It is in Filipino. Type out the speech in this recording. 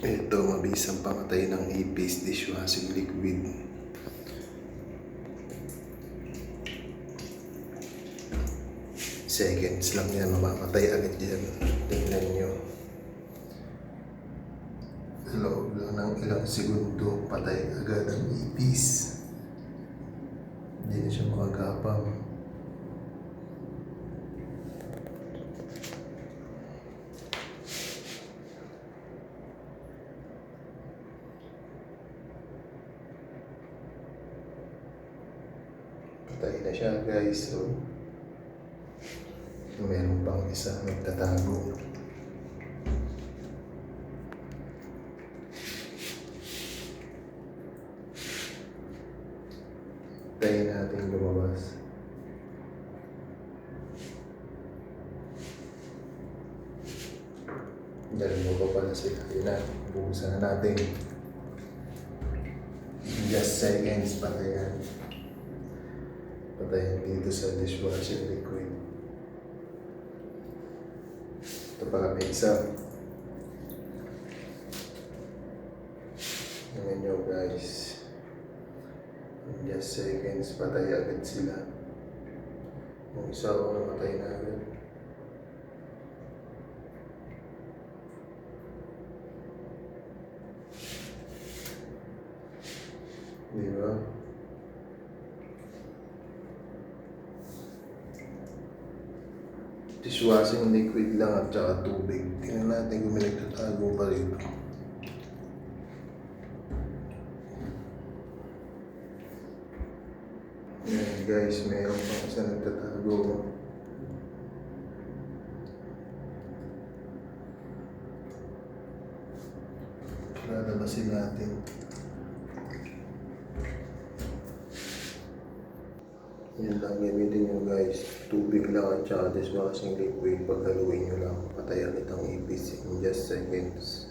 Ito, mabisang pamatay ng ipis, dishwashing liquid. Seconds lang yan, mamamatay agad yan. Tingnan nyo. Sa loob lang ng ilang segundo, patay agad ang ipis. Hindi na siya makagapang. Patay na siya, guys. So, meron pang isa nagtatago. Tayo natin lumabas. Dalawa pa pala sila. Yun na, buhusan na natin. Just seconds, patayan. Patayan dito sa dishwashing liquid. Ito pa may isa. Tingnan nyo, guys. In just seconds, patay agad sila. Yung isa ko namatay na agad. Diba? Dishwashing liquid lang at saka tubig. Tingnan natin kung may nagtatago pa rito. Ayan guys, mayroon pang isa nagtatago. Lalabasin natin. Yan lang gamitin nyo guys. Tubig lang at saka dishwashing liquid. Paghaluin nyo lang, patay agad ang ipis in just seconds.